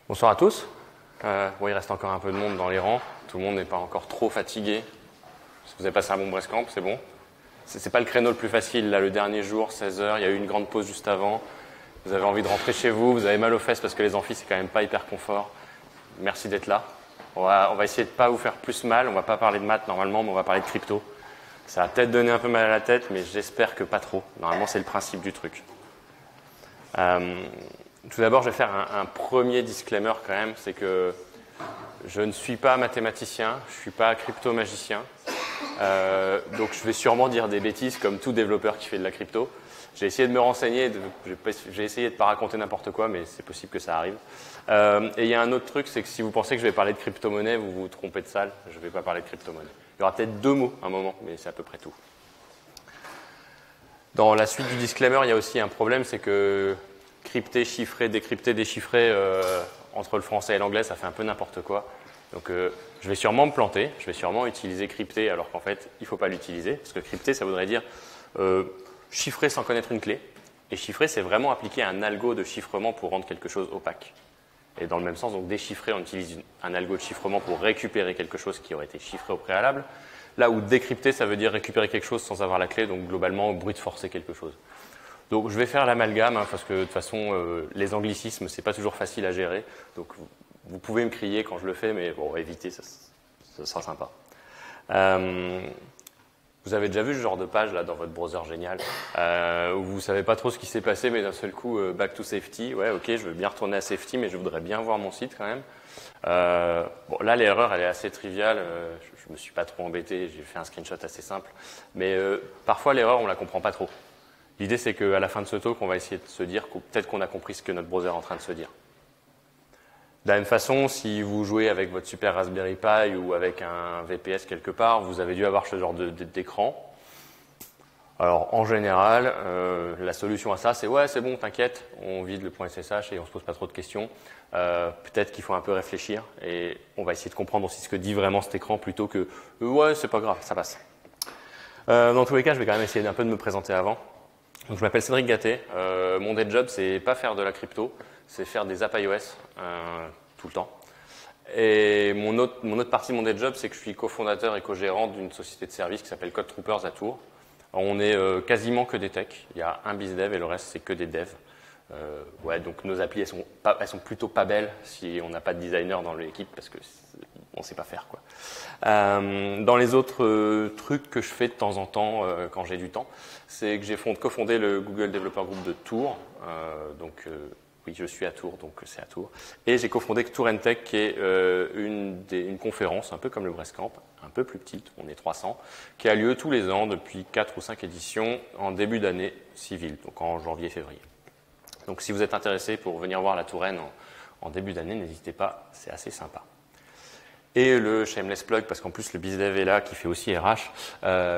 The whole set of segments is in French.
Bonsoir à tous. Bon, il reste encore un peu de monde dans les rangs. Tout le monde n'est pas encore trop fatigué. Si vous avez passé un bon Brestcamp, c'est bon. C'est pas le créneau le plus facile, là, le dernier jour, 16 h. Il y a eu une grande pause juste avant. Vous avez envie de rentrer chez vous. Vous avez mal aux fesses parce que les amphis, c'est quand même pas hyper confort. Merci d'être là. On va essayer de pas vous faire plus mal. On va pas parler de maths normalement, mais on va parler de crypto. Ça va peut-être donner un peu mal à la tête, mais j'espère que pas trop. Normalement, c'est le principe du truc. Tout d'abord, je vais faire un premier disclaimer quand même, c'est que je ne suis pas mathématicien, je ne suis pas crypto-magicien, donc je vais sûrement dire des bêtises comme tout développeur qui fait de la crypto. J'ai essayé de me renseigner, j'ai essayé de ne pas raconter n'importe quoi, mais c'est possible que ça arrive. Et il y a un autre truc, c'est que si vous pensez que je vais parler de crypto-monnaie, vous vous trompez de salle, je ne vais pas parler de crypto-monnaie. Il y aura peut-être 2 mots à un moment, mais c'est à peu près tout. Dans la suite du disclaimer, il y a aussi un problème, c'est que crypter, chiffrer, décrypter, déchiffrer entre le français et l'anglais, ça fait un peu n'importe quoi. Donc je vais sûrement me planter, je vais sûrement utiliser crypter alors qu'en fait, il ne faut pas l'utiliser. Parce que crypter, ça voudrait dire chiffrer sans connaître une clé. Et chiffrer, c'est vraiment appliquer un algo de chiffrement pour rendre quelque chose opaque. Et dans le même sens, donc déchiffrer, on utilise un algo de chiffrement pour récupérer quelque chose qui aurait été chiffré au préalable. Là où décrypter, ça veut dire récupérer quelque chose sans avoir la clé, donc globalement, brute forcer quelque chose. Donc je vais faire l'amalgame, parce que de toute façon, les anglicismes, c'est pas toujours facile à gérer. Donc vous pouvez me crier quand je le fais, mais bon, évitez, ça sera sympa. Vous avez déjà vu ce genre de page là dans votre browser génial, où vous savez pas trop ce qui s'est passé, mais d'un seul coup, back to safety. Ouais, ok, je veux bien retourner à safety, mais je voudrais bien voir mon site quand même. Bon, là, l'erreur, elle est assez triviale. Je me suis pas trop embêté, j'ai fait un screenshot assez simple. Mais parfois, l'erreur, on la comprend pas trop. L'idée, c'est qu'à la fin de ce talk, on va essayer de se dire que peut-être qu'on a compris ce que notre browser est en train de se dire. De la même façon, si vous jouez avec votre super Raspberry Pi ou avec un VPS quelque part, vous avez dû avoir ce genre d'écran. Alors, en général, la solution à ça, c'est « ouais, c'est bon, t'inquiète, on vide le .ssh et on se pose pas trop de questions. Peut-être qu'il faut un peu réfléchir et on va essayer de comprendre aussi ce que dit vraiment cet écran plutôt que « ouais, c'est pas grave, ça passe ». Dans tous les cas, je vais quand même essayer d'un peu de me présenter avant. Donc, je m'appelle Cédric Gatté. Mon day job, c'est pas faire de la crypto, c'est faire des apps iOS tout le temps. Et mon autre partie de mon day job, c'est que je suis cofondateur et co-gérant d'une société de services qui s'appelle Code Troopers à Tours. On est quasiment que des techs. Il y a un bizdev et le reste, c'est que des devs. Ouais, donc nos applis, elles sont plutôt pas belles si on n'a pas de designer dans l'équipe parce que on sait pas faire quoi. Dans les autres trucs que je fais de temps en temps quand j'ai du temps, c'est que j'ai cofondé le Google Developer Group de Tours. Oui, je suis à Tours, donc c'est à Tours. Et j'ai cofondé Tour & Tech, qui est une conférence, un peu comme le Brestcamp, un peu plus petite, on est 300, qui a lieu tous les ans depuis 4 ou 5 éditions en début d'année civile, donc en janvier-février. Donc si vous êtes intéressé pour venir voir la Touraine en début d'année, n'hésitez pas, c'est assez sympa. Et le shameless plug, parce qu'en plus le BizDev est là, qui fait aussi RH,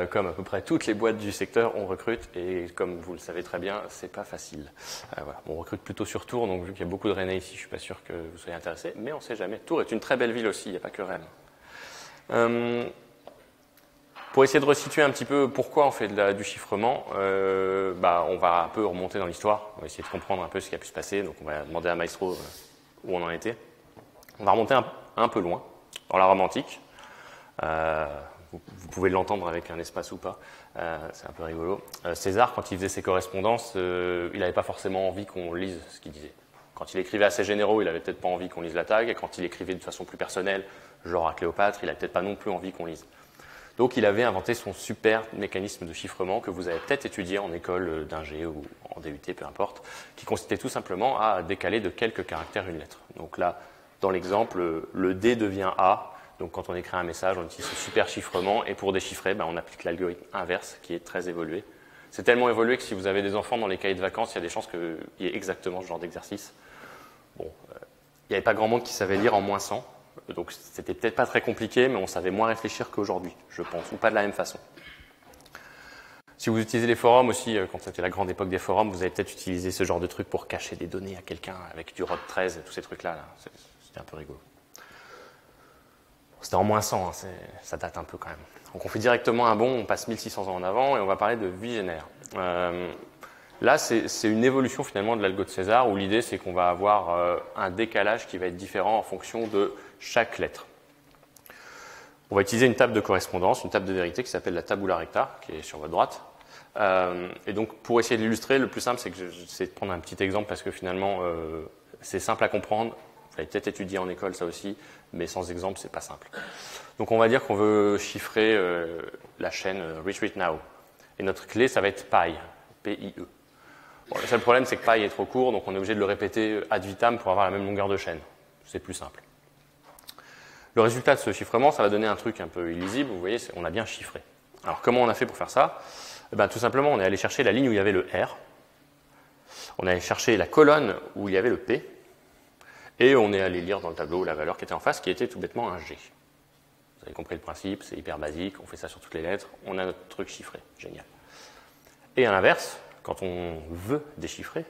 comme à peu près toutes les boîtes du secteur, on recrute, et comme vous le savez très bien, c'est pas facile. Voilà. On recrute plutôt sur Tours, donc vu qu'il y a beaucoup de Rennais ici, je suis pas sûr que vous soyez intéressés, mais on sait jamais. Tours est une très belle ville aussi, il n'y a pas que Rennes. Pour essayer de resituer un petit peu pourquoi on fait du chiffrement, on va un peu remonter dans l'histoire, on va essayer de comprendre un peu ce qui a pu se passer, donc on va demander à Maestro où on en était. On va remonter un peu loin, dans la Rome antique. Vous pouvez l'entendre avec un espace ou pas, c'est un peu rigolo. César, quand il faisait ses correspondances, il n'avait pas forcément envie qu'on lise ce qu'il disait. Quand il écrivait à ses généraux, il n'avait peut-être pas envie qu'on lise la tag, et quand il écrivait de façon plus personnelle, genre à Cléopâtre, il n'avait peut-être pas non plus envie qu'on lise. Donc il avait inventé son super mécanisme de chiffrement que vous avez peut-être étudié en école d'ingé ou en DUT, peu importe, qui consistait tout simplement à décaler de quelques caractères une lettre. Donc là, dans l'exemple, le D devient A. Donc quand on écrit un message, on utilise ce super chiffrement. Et pour déchiffrer, on applique l'algorithme inverse qui est très évolué. C'est tellement évolué que si vous avez des enfants dans les cahiers de vacances, il y a des chances qu'il y ait exactement ce genre d'exercice. Bon, il n'y avait pas grand monde qui savait lire en -100. Donc c'était peut-être pas très compliqué, mais on savait moins réfléchir qu'aujourd'hui, je pense, ou pas de la même façon. Si vous utilisez les forums aussi, quand c'était la grande époque des forums, vous avez peut-être utilisé ce genre de truc pour cacher des données à quelqu'un avec du ROT 13 et tous ces trucs-là. C'était un peu rigolo. C'était en -100, ça date un peu quand même. Donc on fait directement un bond, on passe 1600 ans en avant et on va parler de vie génère. Là, c'est une évolution finalement de l'algo de César, où l'idée c'est qu'on va avoir un décalage qui va être différent en fonction de chaque lettre. On va utiliser une table de correspondance, une table de vérité qui s'appelle la tabula recta, qui est sur votre droite. Et donc, pour essayer de l'illustrer, le plus simple, c'est de prendre un petit exemple parce que finalement, c'est simple à comprendre. Vous l'avez peut-être étudié en école, ça aussi, mais sans exemple, c'est pas simple. Donc, on va dire qu'on veut chiffrer la chaîne Retreat Now. Et notre clé, ça va être pi, P-I-E. Bon, le seul problème, c'est que pi est trop court, donc on est obligé de le répéter ad vitam pour avoir la même longueur de chaîne. C'est plus simple. Le résultat de ce chiffrement, ça va donner un truc un peu illisible. Vous voyez, on a bien chiffré. Alors, comment on a fait pour faire ça? Tout simplement, on est allé chercher la ligne où il y avait le R. On est allé chercher la colonne où il y avait le P. Et on est allé lire dans le tableau la valeur qui était en face, qui était tout bêtement un G. Vous avez compris le principe, c'est hyper basique. On fait ça sur toutes les lettres. On a notre truc chiffré. Génial. Et à l'inverse, quand on veut déchiffrer,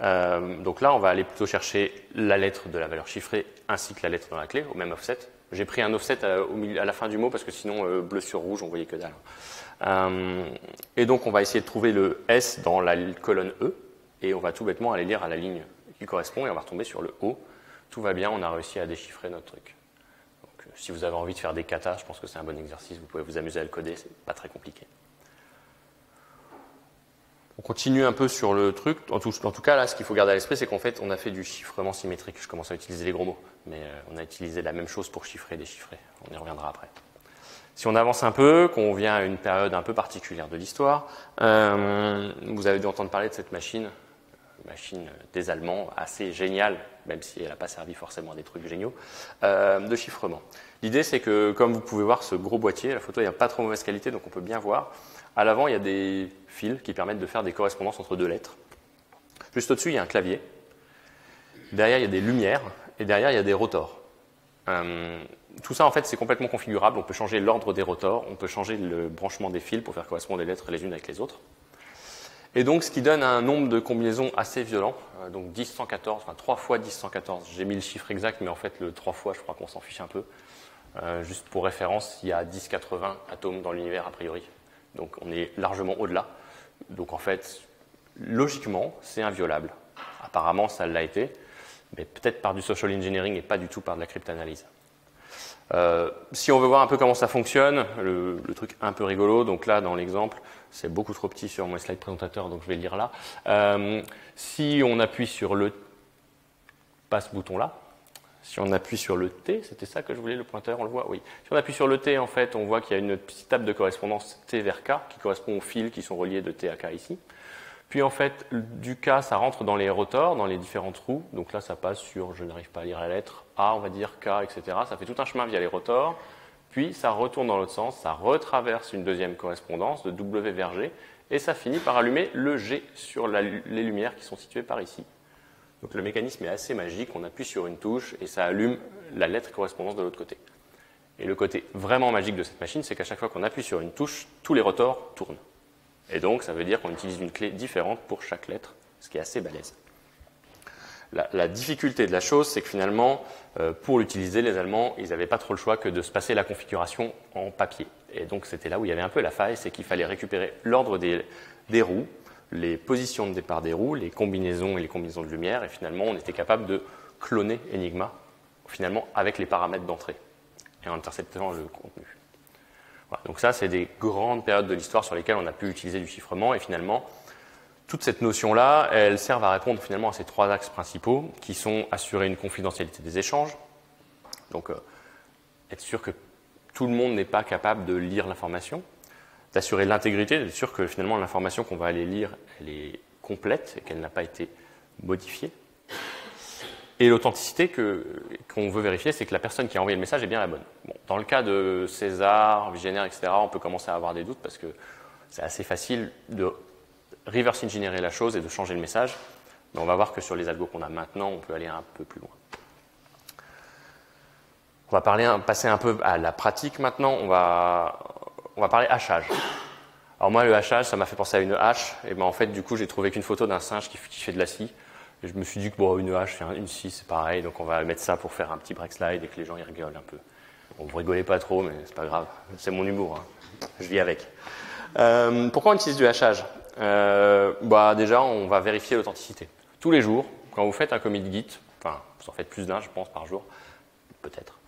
donc là, on va aller plutôt chercher la lettre de la valeur chiffrée ainsi que la lettre dans la clé, au même offset. J'ai pris un offset à la fin du mot parce que sinon, bleu sur rouge, on voyait que dalle. Et donc, on va essayer de trouver le S dans la colonne E et on va tout bêtement aller lire à la ligne qui correspond et on va retomber sur le O. Tout va bien, on a réussi à déchiffrer notre truc. Donc, si vous avez envie de faire des katas, je pense que c'est un bon exercice. Vous pouvez vous amuser à le coder, c'est pas très compliqué. On continue un peu sur le truc. En tout cas, là, ce qu'il faut garder à l'esprit, c'est qu'en fait, on a fait du chiffrement symétrique. Je commence à utiliser les gros mots, mais on a utilisé la même chose pour chiffrer et déchiffrer. On y reviendra après. Si on avance un peu, qu'on vient à une période un peu particulière de l'histoire, vous avez dû entendre parler de cette machine des Allemands, assez géniale, même si elle n'a pas servi forcément à des trucs géniaux, de chiffrement. L'idée, c'est que, comme vous pouvez voir, ce gros boîtier, la photo n'est pas trop mauvaise qualité, donc on peut bien voir. À l'avant, il y a des fils qui permettent de faire des correspondances entre deux lettres. Juste au-dessus, il y a un clavier. Derrière, il y a des lumières. Et derrière, il y a des rotors. Tout ça, en fait, c'est complètement configurable. On peut changer l'ordre des rotors. On peut changer le branchement des fils pour faire correspondre les lettres les unes avec les autres. Et donc, ce qui donne un nombre de combinaisons assez violent. Donc, 10, 114, enfin 3 fois 10, 114. J'ai mis le chiffre exact, mais en fait, le 3 fois, je crois qu'on s'en fiche un peu. Juste pour référence, il y a 10, 80 atomes dans l'univers, a priori. Donc on est largement au-delà. Donc en fait, logiquement, c'est inviolable. Apparemment, ça l'a été, mais peut-être par du social engineering et pas du tout par de la cryptanalyse. Si on veut voir un peu comment ça fonctionne, le truc un peu rigolo, donc là dans l'exemple, c'est beaucoup trop petit sur mon slide présentateur, donc je vais le lire là. Si on appuie sur le passe-bouton là, si on appuie sur le T, c'était ça que je voulais, le pointeur, on le voit? Oui. Si on appuie sur le T, en fait, on voit qu'il y a une petite table de correspondance T vers K, qui correspond aux fils qui sont reliés de T à K ici. Puis, en fait, du K, ça rentre dans les rotors, dans les différents trous. Donc là, ça passe sur, je n'arrive pas à lire la lettre, A, on va dire K, etc. Ça fait tout un chemin via les rotors. Puis, ça retourne dans l'autre sens, ça retraverse une deuxième correspondance de W vers G, et ça finit par allumer le G sur les lumières qui sont situées par ici. Donc le mécanisme est assez magique, on appuie sur une touche et ça allume la lettre correspondance de l'autre côté. Et le côté vraiment magique de cette machine, c'est qu'à chaque fois qu'on appuie sur une touche, tous les rotors tournent. Et donc ça veut dire qu'on utilise une clé différente pour chaque lettre, ce qui est assez balèze. La difficulté de la chose, c'est que finalement, pour l'utiliser, les Allemands, ils n'avaient pas trop le choix que de se passer la configuration en papier. Et donc c'était là où il y avait un peu la faille, c'est qu'il fallait récupérer l'ordre des roues, les positions de départ des roues, les combinaisons et les combinaisons de lumière, et finalement on était capable de cloner Enigma finalement avec les paramètres d'entrée et en interceptant le contenu. Voilà, donc ça c'est des grandes périodes de l'histoire sur lesquelles on a pu utiliser du chiffrement et finalement toute cette notion-là, elle sert à répondre finalement à ces trois axes principaux qui sont assurer une confidentialité des échanges, donc être sûr que tout le monde n'est pas capable de lire l'information, d'assurer l'intégrité, d'être sûr que finalement l'information qu'on va aller lire, elle est complète et qu'elle n'a pas été modifiée. Et l'authenticité qu'on veut vérifier, c'est que la personne qui a envoyé le message est bien la bonne. Bon, dans le cas de César, Vigenère, etc., on peut commencer à avoir des doutes parce que c'est assez facile de reverse engineer la chose et de changer le message. Mais on va voir que sur les algos qu'on a maintenant, on peut aller un peu plus loin. On va passer un peu à la pratique maintenant. On va parler hachage. Alors moi, le hachage, ça m'a fait penser à une hache. Et ben en fait, du coup, j'ai trouvé qu'une photo d'un singe qui fait de la scie. Et je me suis dit que bon, une hache, une scie, c'est pareil. Donc on va mettre ça pour faire un petit break slide et que les gens y rigolent un peu. Bon, vous rigolez pas trop, mais c'est pas grave. C'est mon humour. Hein. Je vis avec. Pourquoi on utilise du hachage? Déjà, on va vérifier l'authenticité. Tous les jours, quand vous faites un commit Git, enfin, vous en faites plus d'un, je pense, par jour, peut-être,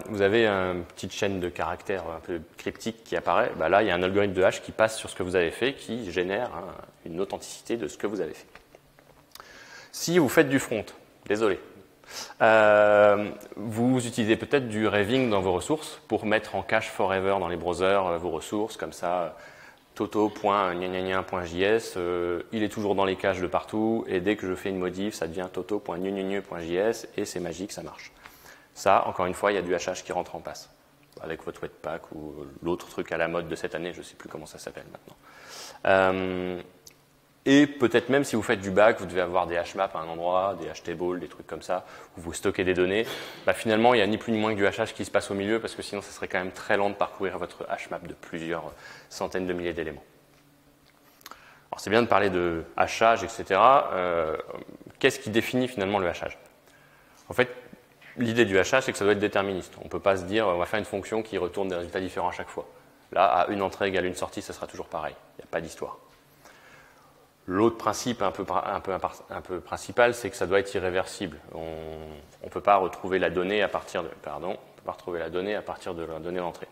vous avez une petite chaîne de caractères un peu cryptique qui apparaît. Là, il y a un algorithme de hash qui passe sur ce que vous avez fait, qui génère une authenticité de ce que vous avez fait. Si vous faites du front, désolé, vous utilisez peut-être du raving dans vos ressources pour mettre en cache forever dans les browsers vos ressources, comme ça, toto.gnagnagna.js, il est toujours dans les caches de partout, et dès que je fais une modif, ça devient toto.gnagnagna.js, et c'est magique, ça marche. Ça, encore une fois, il y a du hachage qui rentre en passe, avec votre Webpack ou l'autre truc à la mode de cette année, je ne sais plus comment ça s'appelle maintenant. Et peut-être même si vous faites du back, vous devez avoir des hashmaps à un endroit, des hashtables, des trucs comme ça, où vous stockez des données. Finalement, il n'y a ni plus ni moins que du hachage qui se passe au milieu, parce que sinon, ça serait quand même très lent de parcourir votre hashmap de plusieurs centaines de milliers d'éléments. Alors, c'est bien de parler de hachage, etc. Qu'est-ce qui définit finalement le hachage? En fait, l'idée du hachage, c'est que ça doit être déterministe. On ne peut pas se dire, on va faire une fonction qui retourne des résultats différents à chaque fois. Là, à une entrée égale une sortie, ça sera toujours pareil. Il n'y a pas d'histoire. L'autre principe un peu principal, c'est que ça doit être irréversible. On ne peut pas retrouver la donnée à partir de, la donnée d'entrée.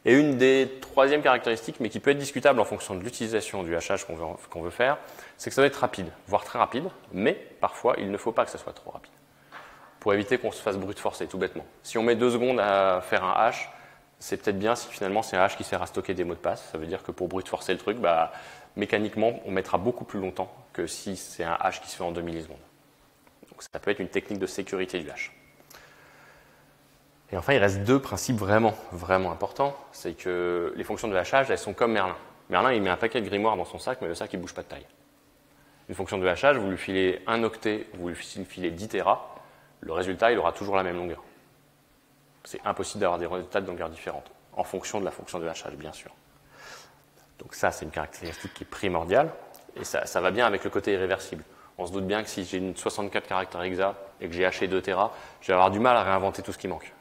Et une des troisième caractéristiques, mais qui peut être discutable en fonction de l'utilisation du hachage qu'on veut faire, c'est que ça doit être rapide, voire très rapide, mais parfois il ne faut pas que ça soit trop rapide, pour éviter qu'on se fasse brute forcer, tout bêtement. Si on met 2 secondes à faire un hash, c'est peut-être bien si finalement c'est un hash qui sert à stocker des mots de passe. Ça veut dire que pour brute forcer le truc, mécaniquement, on mettra beaucoup plus longtemps que si c'est un hash qui se fait en 2 millisecondes. Donc ça peut être une technique de sécurité du hash. Et enfin, il reste 2 principes vraiment importants. C'est que les fonctions de hachage, elles sont comme Merlin. Merlin, il met un paquet de grimoires dans son sac, mais le sac, il ne bouge pas de taille. Une fonction de hachage, vous lui filez 1 octet, vous lui filez 10 téras, le résultat, il aura toujours la même longueur. C'est impossible d'avoir des résultats de longueur différentes, en fonction de la fonction de hachage, bien sûr. Donc ça, c'est une caractéristique qui est primordiale, et ça va bien avec le côté irréversible. On se doute bien que si j'ai une 64 caractères hexa et que j'ai haché 2 téras, je vais avoir du mal à réinventer tout ce qui manque.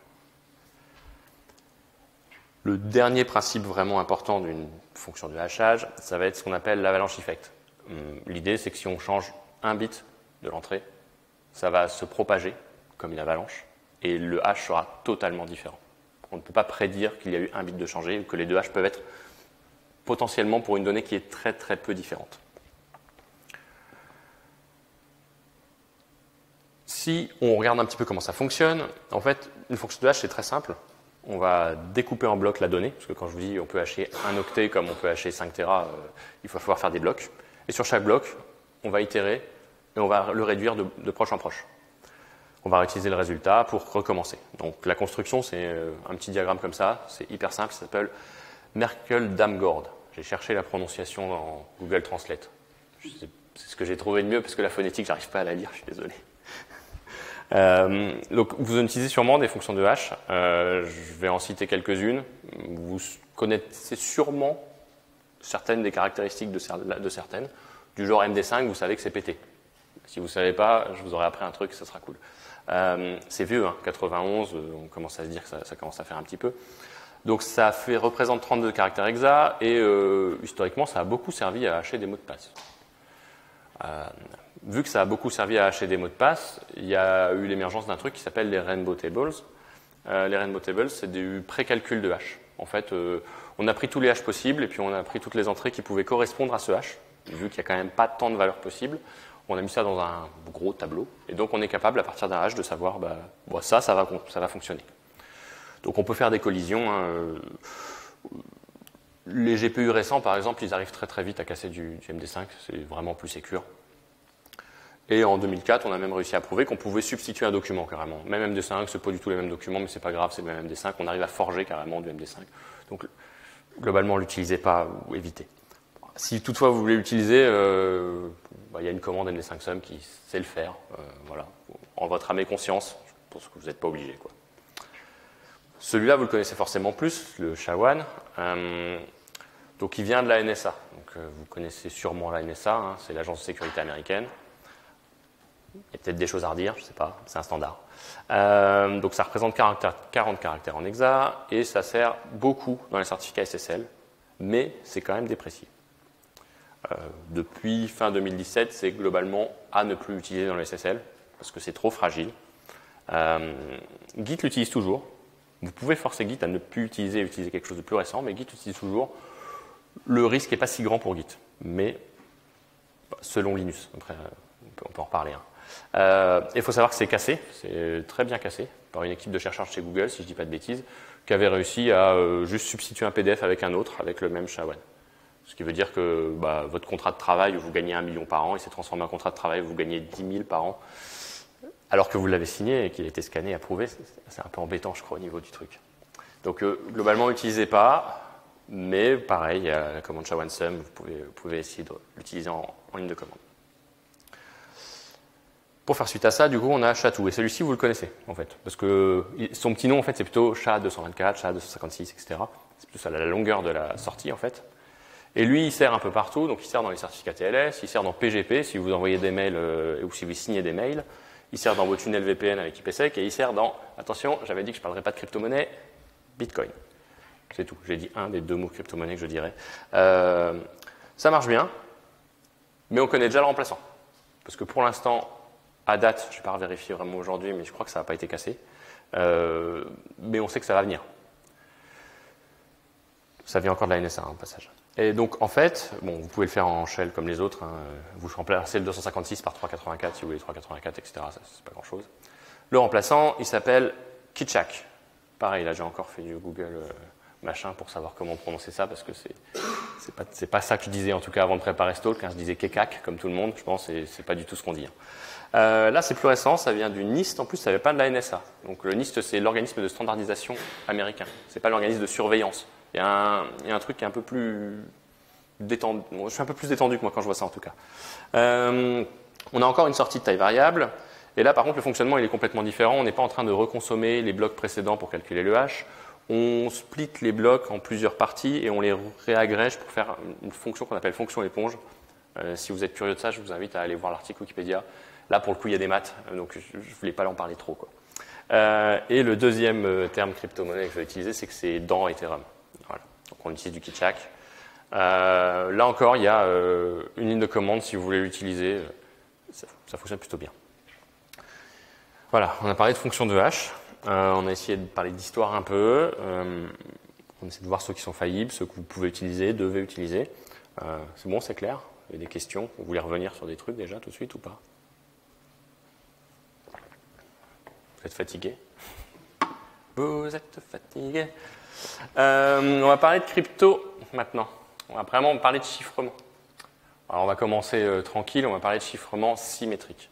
Le dernier principe vraiment important d'une fonction de hachage, ça va être ce qu'on appelle l'avalanche effect. L'idée, c'est que si on change un bit de l'entrée, ça va se propager comme une avalanche, et le hash sera totalement différent. On ne peut pas prédire qu'il y a eu un bit de changé, ou que les 2 hashes peuvent être potentiellement pour une donnée qui est très très peu différente. Si on regarde un petit peu comment ça fonctionne, en fait, une fonction de hash, c'est très simple. On va découper en blocs la donnée, parce que quand je vous dis on peut hacher 1 octet comme on peut hacher 5 téras, il va falloir faire des blocs. Et sur chaque bloc, on va itérer et on va le réduire de proche en proche. On va réutiliser le résultat pour recommencer. Donc la construction, c'est un petit diagramme comme ça, c'est hyper simple, ça s'appelle Merkle-Damgård. J'ai cherché la prononciation dans Google Translate. C'est ce que j'ai trouvé de mieux, parce que la phonétique, j'arrive pas à la lire, je suis désolé. Donc vous utilisez sûrement des fonctions de hash. Je vais en citer quelques-unes. Vous connaissez sûrement certaines des caractéristiques de certaines. Du genre MD5, vous savez que c'est pété. Si vous ne savez pas, je vous aurais appris un truc, ça sera cool. C'est vieux, 91, on commence à se dire que ça commence à faire un petit peu. Donc ça représente 32 caractères hexa, et historiquement, ça a beaucoup servi à hacher des mots de passe. Vu que ça a beaucoup servi à hacher des mots de passe, il y a eu l'émergence d'un truc qui s'appelle les Rainbow Tables. Les Rainbow Tables, c'est du pré-calcul de hash. En fait, on a pris tous les hashes possibles, et puis on a pris toutes les entrées qui pouvaient correspondre à ce hash. Vu qu'il n'y a quand même pas tant de valeurs possibles, on a mis ça dans un gros tableau, et donc on est capable, à partir d'un hash, de savoir ça va fonctionner. Donc on peut faire des collisions. Les GPU récents, par exemple, ils arrivent très très vite à casser du MD5, c'est vraiment plus sécure. Et en 2004, on a même réussi à prouver qu'on pouvait substituer un document carrément. Même MD5, c'est pas du tout les mêmes documents, mais c'est pas grave, c'est le même MD5. On arrive à forger carrément du MD5. Donc globalement, l'utilisez pas ou évitez. Si toutefois vous voulez l'utiliser, il y a une commande MD5sum qui sait le faire. Voilà, en votre âme et conscience, je pense que vous n'êtes pas obligé, quoi. Celui-là, vous le connaissez forcément plus, le SHA-1. Donc, il vient de la NSA. Donc, vous connaissez sûrement la NSA, c'est l'agence de sécurité américaine. Il y a peut-être des choses à redire, je ne sais pas, c'est un standard. Donc, ça représente 40 caractères en hexa, et ça sert beaucoup dans les certificats SSL, mais c'est quand même déprécié. Depuis fin 2017, c'est globalement à ne plus utiliser dans le SSL, parce que c'est trop fragile. Git l'utilise toujours. Vous pouvez forcer Git à ne plus utiliser quelque chose de plus récent, mais Git l'utilise toujours. Le risque n'est pas si grand pour Git, mais selon Linus, après, on peut en reparler. Il faut savoir que c'est cassé, c'est très bien cassé, par une équipe de chercheurs chez Google, si je ne dis pas de bêtises, qui avait réussi à juste substituer un PDF avec un autre, avec le même SHA-1. Ce qui veut dire que votre contrat de travail, vous gagnez 1 million par an, il s'est transformé en contrat de travail, vous gagnez 10 000 par an, alors que vous l'avez signé et qu'il a été scanné et approuvé. C'est un peu embêtant, je crois, au niveau du truc. Donc, globalement, n'utilisez pas, mais pareil, il y a la commande SHA-1sum, vous pouvez essayer de l'utiliser en ligne de commande. Pour faire suite à ça, du coup, on a SHA-2, et celui-ci, vous le connaissez, en fait, parce que son petit nom, en fait, c'est plutôt SHA-224, SHA-256, etc. C'est plutôt ça, la longueur de la sortie, en fait. Et lui, il sert un peu partout, donc il sert dans les certificats TLS, il sert dans PGP, si vous envoyez des mails ou si vous signez des mails, il sert dans vos tunnels VPN avec IPsec, et il sert dans, attention, j'avais dit que je ne parlerais pas de crypto-monnaie, Bitcoin. C'est tout, j'ai dit un des 2 mots crypto-monnaie que je dirais. Ça marche bien, mais on connaît déjà le remplaçant. Parce que pour l'instant, à date, je ne vais pas vérifier vraiment aujourd'hui, mais je crois que ça n'a pas été cassé. Mais on sait que ça va venir. Ça vient encore de la NSA, au passage. Et donc, en fait, bon, vous pouvez le faire en shell comme les autres. Vous remplacez le 256 par 384 si vous voulez 384, etc. Ça, c'est pas grand-chose. Le remplaçant, il s'appelle Kitchak. Pareil, là, j'ai encore fait du Google machin pour savoir comment prononcer ça, parce que c'est pas ça que je disais, en tout cas, avant de préparer ce talk. Je disais Kekak, comme tout le monde, je pense, et c'est pas du tout ce qu'on dit. Là, c'est plus récent, ça vient du NIST. En plus, ça ne vient pas de la NSA. Donc, le NIST, c'est l'organisme de standardisation américain. C'est pas l'organisme de surveillance. Il y a un truc qui est un peu plus détendu. Je suis un peu plus détendu que moi quand je vois ça, en tout cas. On a encore une sortie de taille variable. Et là, par contre, le fonctionnement il est complètement différent. On n'est pas en train de reconsommer les blocs précédents pour calculer le hash. On split les blocs en plusieurs parties et on les réagrège pour faire une fonction qu'on appelle fonction éponge. Si vous êtes curieux de ça, je vous invite à aller voir l'article Wikipédia. Là, pour le coup, il y a des maths, donc je ne voulais pas en parler trop, quoi. Et le deuxième terme crypto-monnaie que je vais utiliser, c'est que c'est dans Ethereum. Voilà. Donc on utilise du Kitchak. Là encore, il y a une ligne de commande si vous voulez l'utiliser. Ça fonctionne plutôt bien. Voilà, on a parlé de fonction de hash. On a essayé de parler d'histoire un peu. On essaie de voir ceux qui sont faillibles, ceux que vous pouvez utiliser, devez utiliser. C'est bon, c'est clair? Il y a des questions? Vous voulez revenir sur des trucs déjà tout de suite ou pas? Vous êtes fatigué? Vous êtes fatigué? On va parler de crypto maintenant. On va vraiment parler de chiffrement. Alors on va commencer tranquille, on va parler de chiffrement symétrique.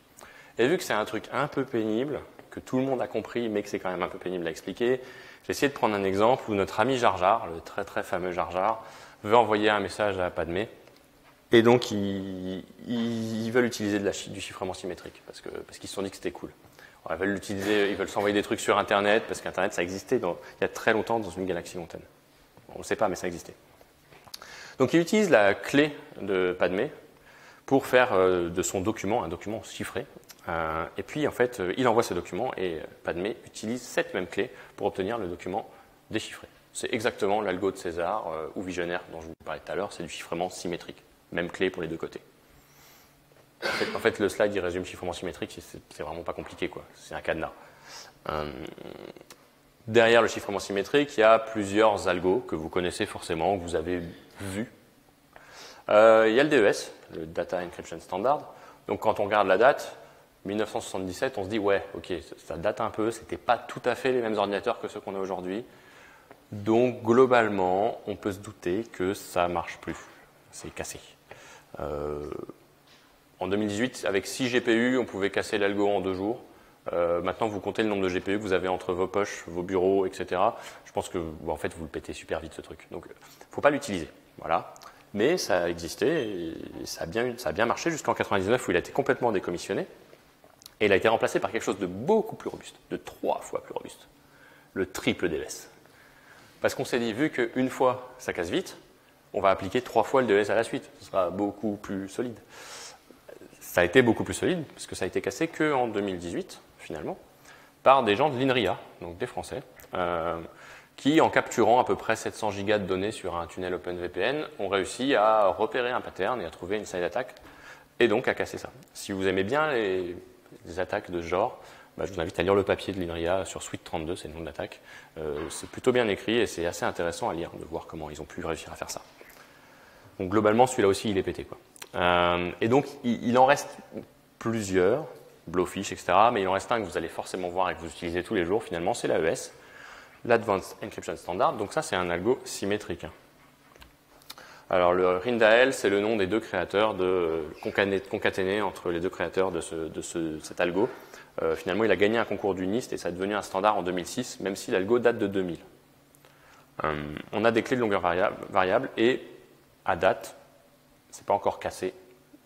Et vu que c'est un truc un peu pénible, que tout le monde a compris, mais que c'est quand même un peu pénible à expliquer, j'ai essayé de prendre un exemple où notre ami Jar Jar, le très très fameux Jar Jar, veut envoyer un message à Padmé. Et donc ils veulent utiliser du chiffrement symétrique, parce qu'ils se sont dit que c'était cool. Ils veulent l'utiliser, ils veulent s'envoyer des trucs sur Internet, parce qu'Internet, ça existait il y a très longtemps dans une galaxie lointaine. On ne sait pas, mais ça existait. Donc, il utilise la clé de Padmé pour faire de son document un document chiffré. Et puis, en fait, il envoie ce document et Padmé utilise cette même clé pour obtenir le document déchiffré. C'est exactement l'algo de César ou Visionnaire dont je vous parlais tout à l'heure, c'est du chiffrement symétrique. Même clé pour les deux côtés. En fait, le slide, il résume le chiffrement symétrique, c'est vraiment pas compliqué, quoi. C'est un cadenas. Derrière le chiffrement symétrique, il y a plusieurs algos que vous connaissez forcément, que vous avez vus. Il y a le DES, le Data Encryption Standard. Donc, quand on regarde la date, 1977, on se dit, ouais, ok, ça date un peu, c'était pas tout à fait les mêmes ordinateurs que ceux qu'on a aujourd'hui. Donc, globalement, on peut se douter que ça marche plus. C'est cassé. En 2018, avec 6 GPU, on pouvait casser l'algo en 2 jours. Maintenant, vous comptez le nombre de GPU que vous avez entre vos poches, vos bureaux, etc. Je pense que, en fait, vous le pétez super vite, ce truc. Donc, il ne faut pas l'utiliser. Voilà. Mais ça a existé et ça a bien marché jusqu'en 99 où il a été complètement décommissionné. Et il a été remplacé par quelque chose de beaucoup plus robuste, de 3 fois plus robuste. Le triple DES. Parce qu'on s'est dit, vu qu'une fois, ça casse vite, on va appliquer 3 fois le DES à la suite. Ce sera beaucoup plus solide. Ça a été beaucoup plus solide, parce que ça a été cassé qu'en 2018, finalement, par des gens de l'INRIA, donc des Français, qui, en capturant à peu près 700 gigas de données sur un tunnel OpenVPN, ont réussi à repérer un pattern et à trouver une side attack, et donc à casser ça. Si vous aimez bien les attaques de ce genre, bah, je vous invite à lire le papier de l'INRIA sur Suite 32, c'est le nom de l'attaque. C'est plutôt bien écrit et c'est assez intéressant à lire, de voir comment ils ont pu réussir à faire ça. Donc globalement, celui-là aussi, il est pété, quoi. Et donc, il en reste plusieurs, Blowfish, etc., mais il en reste un que vous allez forcément voir et que vous utilisez tous les jours, finalement, c'est l'AES, l'Advanced Encryption Standard. Donc ça, c'est un algo symétrique. Alors, le RINDAL, c'est le nom des deux créateurs concaténé entre les deux créateurs de cet algo. Finalement, il a gagné un concours du NIST et ça est devenu un standard en 2006, même si l'algo date de 2000. On a des clés de longueur variable et, à date, c'est pas encore cassé,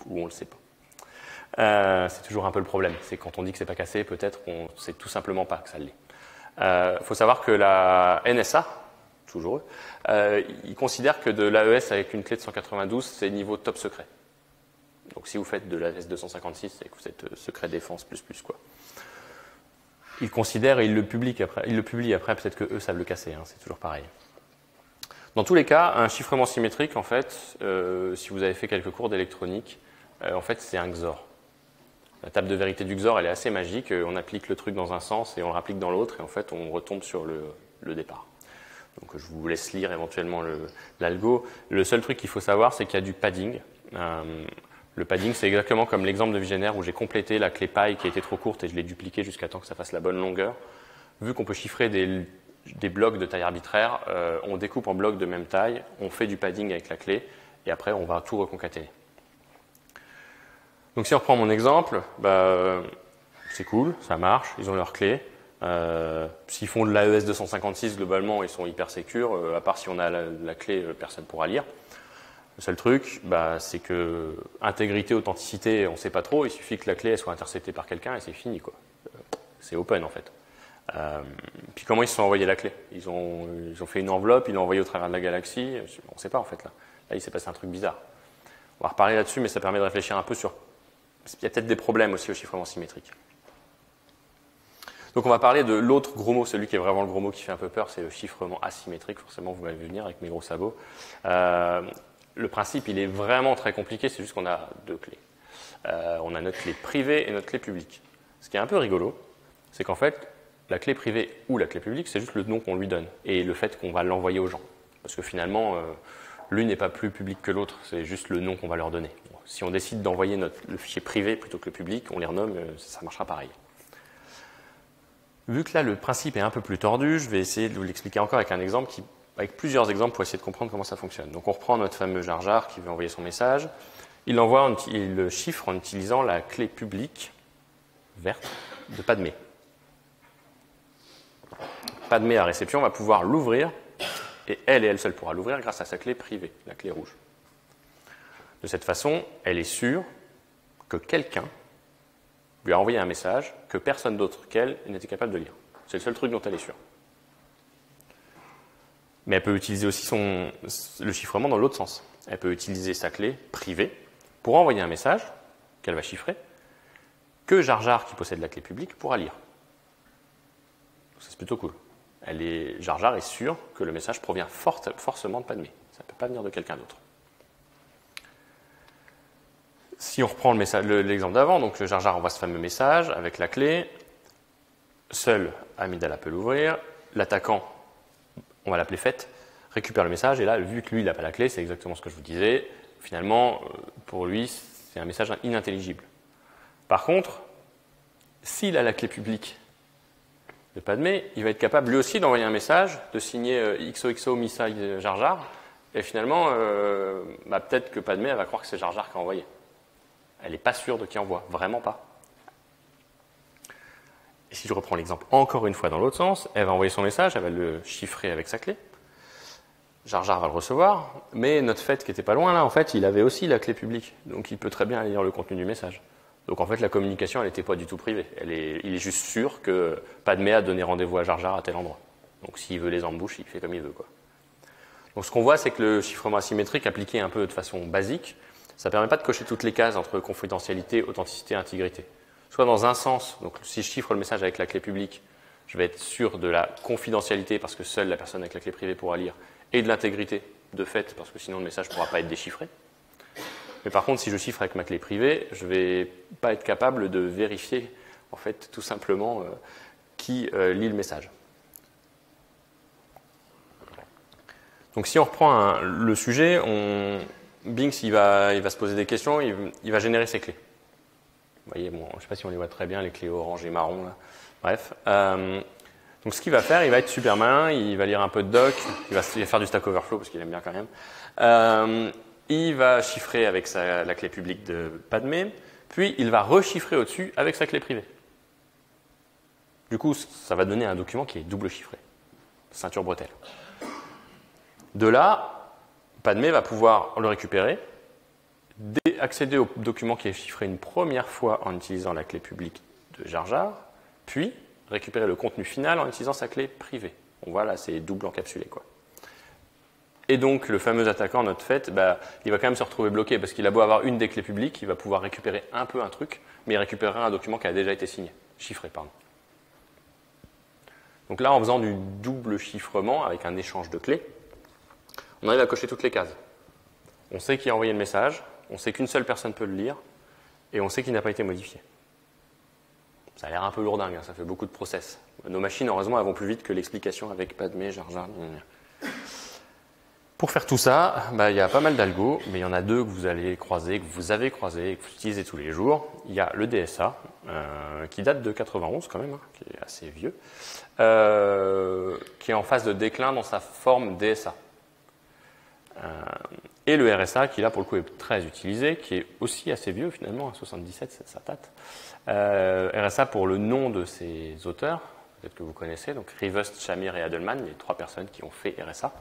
ou on le sait pas. C'est toujours un peu le problème. C'est quand on dit que c'est pas cassé, peut-être qu'on sait tout simplement pas que ça l'est. Il faut savoir que la NSA, toujours eux, ils considèrent que de l'AES avec une clé de 192, c'est niveau top secret. Donc si vous faites de l'AES 256, c'est que vous êtes secret défense plus, quoi. Ils considèrent et ils le publient après, peut-être que eux savent le casser, hein, c'est toujours pareil. Dans tous les cas, un chiffrement symétrique, en fait, si vous avez fait quelques cours d'électronique, en fait, c'est un XOR. La table de vérité du XOR, elle est assez magique. On applique le truc dans un sens et on le rapplique dans l'autre, et en fait, on retombe sur le départ. Donc, je vous laisse lire éventuellement l'algo. Le seul truc qu'il faut savoir, c'est qu'il y a du padding. Le padding, c'est exactement comme l'exemple de Vigenère où j'ai complété la clé paille qui était trop courte et je l'ai dupliquée jusqu'à temps que ça fasse la bonne longueur. Vu qu'on peut chiffrer des blocs de taille arbitraire, on découpe en blocs de même taille, on fait du padding avec la clé, et après on va tout reconcaténer. Donc si on reprend mon exemple, c'est cool, ça marche, ils ont leur clé. S'ils font de l'AES 256, globalement, ils sont hyper sécures, à part si on a la clé, personne ne pourra lire. Le seul truc, c'est que intégrité, authenticité, on ne sait pas trop, il suffit que la clé elle soit interceptée par quelqu'un et c'est fini, quoi. C'est open en fait. Puis comment ils se sont envoyés la clé? Ils ont fait une enveloppe, ils l'ont envoyée au travers de la galaxie. On ne sait pas en fait là. Là, il s'est passé un truc bizarre. On va reparler là-dessus, mais ça permet de réfléchir un peu sur. Il y a peut-être des problèmes aussi au chiffrement symétrique. Donc on va parler de l'autre gros mot, celui qui est vraiment le gros mot qui fait un peu peur, c'est le chiffrement asymétrique. Forcément, vous m'avez vu venir avec mes gros sabots. Le principe, il est vraiment très compliqué. C'est juste qu'on a deux clés. On a notre clé privée et notre clé publique. Ce qui est un peu rigolo, c'est qu'en fait, la clé privée ou la clé publique, c'est juste le nom qu'on lui donne et le fait qu'on va l'envoyer aux gens. Parce que finalement, l'une n'est pas plus publique que l'autre, c'est juste le nom qu'on va leur donner. Bon, si on décide d'envoyer le fichier privé plutôt que le public, on les renomme, ça marchera pareil. Vu que là, le principe est un peu plus tordu, je vais essayer de vous l'expliquer encore avec un exemple, avec plusieurs exemples pour essayer de comprendre comment ça fonctionne. Donc on reprend notre fameux Jar Jar qui veut envoyer son message. Il le chiffre en utilisant la clé publique verte de Padmé. Padmé à réception va pouvoir l'ouvrir et elle seule pourra l'ouvrir grâce à sa clé privée, la clé rouge. De cette façon, elle est sûre que quelqu'un lui a envoyé un message que personne d'autre qu'elle n'était capable de lire. C'est le seul truc dont elle est sûre. Mais elle peut utiliser aussi le chiffrement dans l'autre sens. Elle peut utiliser sa clé privée pour envoyer un message qu'elle va chiffrer que Jar Jar, qui possède la clé publique, pourra lire. C'est plutôt cool. Jar Jar est sûr que le message provient forcément de Padmé. Ça ne peut pas venir de quelqu'un d'autre. Si on reprend l'exemple d'avant, donc Jar Jar envoie ce fameux message avec la clé. Seul Amidala peut l'ouvrir. L'attaquant, on va l'appeler Fête, récupère le message. Et là, vu que lui, il n'a pas la clé, c'est exactement ce que je vous disais. Finalement, pour lui, c'est un message inintelligible. Par contre, s'il a la clé publique de Padmé, il va être capable lui aussi d'envoyer un message, de signer XOXO Missile Jar Jar, et finalement, peut-être que Padmé elle va croire que c'est Jar Jar qui a envoyé. Elle n'est pas sûre de qui envoie, vraiment pas. Et si je reprends l'exemple encore une fois dans l'autre sens, elle va envoyer son message, elle va le chiffrer avec sa clé. Jar Jar va le recevoir, mais notre Fête qui était pas loin là, en fait, il avait aussi la clé publique, donc il peut très bien lire le contenu du message. Donc en fait, la communication, elle n'était pas du tout privée. Il est juste sûr que Padmé a donné rendez-vous à Jar Jar à tel endroit. Donc s'il veut les embouches, il fait comme il veut, quoi. Donc ce qu'on voit, c'est que le chiffrement asymétrique appliqué un peu de façon basique, ça ne permet pas de cocher toutes les cases entre confidentialité, authenticité et intégrité. Soit dans un sens, donc si je chiffre le message avec la clé publique, Je vais être sûr de la confidentialité parce que seule la personne avec la clé privée pourra lire, et de l'intégrité de fait parce que sinon le message ne pourra pas être déchiffré. Mais par contre, si je chiffre avec ma clé privée, je ne vais pas être capable de vérifier en fait tout simplement qui lit le message. Donc si on reprend le sujet, Binx il va se poser des questions, il va générer ses clés. Vous voyez, bon, je ne sais pas si on les voit très bien, les clés orange et marron. Là. Bref. Donc ce qu'il va faire, il va être super malin, il va lire un peu de doc, il va faire du Stack Overflow parce qu'il aime bien quand même. Il va chiffrer avec la clé publique de Padmé, puis il va rechiffrer au-dessus avec sa clé privée. Du coup, ça va donner un document qui est double chiffré. Ceinture bretelle. De là, Padmé va pouvoir le récupérer, accéder au document qui est chiffré une première fois en utilisant la clé publique de Jar Jar, puis récupérer le contenu final en utilisant sa clé privée. On voit là, c'est double encapsulé, quoi. Et donc, le fameux attaquant, notre fait, il va quand même se retrouver bloqué parce qu'il a beau avoir une des clés publiques, il va pouvoir récupérer un peu un truc, mais il récupérera un document qui a déjà été signé, chiffré, pardon. Donc là, en faisant du double chiffrement avec un échange de clés, on arrive à cocher toutes les cases. On sait qui a envoyé le message, on sait qu'une seule personne peut le lire, et on sait qu'il n'a pas été modifié. Ça a l'air un peu lourdingue, hein, ça fait beaucoup de process. Nos machines, heureusement, elles vont plus vite que l'explication avec Padmé, Jar Jar. Pour faire tout ça, il y a pas mal d'algos, mais il y en a deux que vous allez croiser, que vous avez croisé, que vous utilisez tous les jours. Il y a le DSA, qui date de 91 quand même, hein, qui est assez vieux, qui est en phase de déclin dans sa forme DSA. Et le RSA, qui là pour le coup est très utilisé, qui est aussi assez vieux finalement, à 77, ça date. RSA pour le nom de ses auteurs, peut-être que vous connaissez, donc Rivest, Shamir et Adelman, les trois personnes qui ont fait RSA.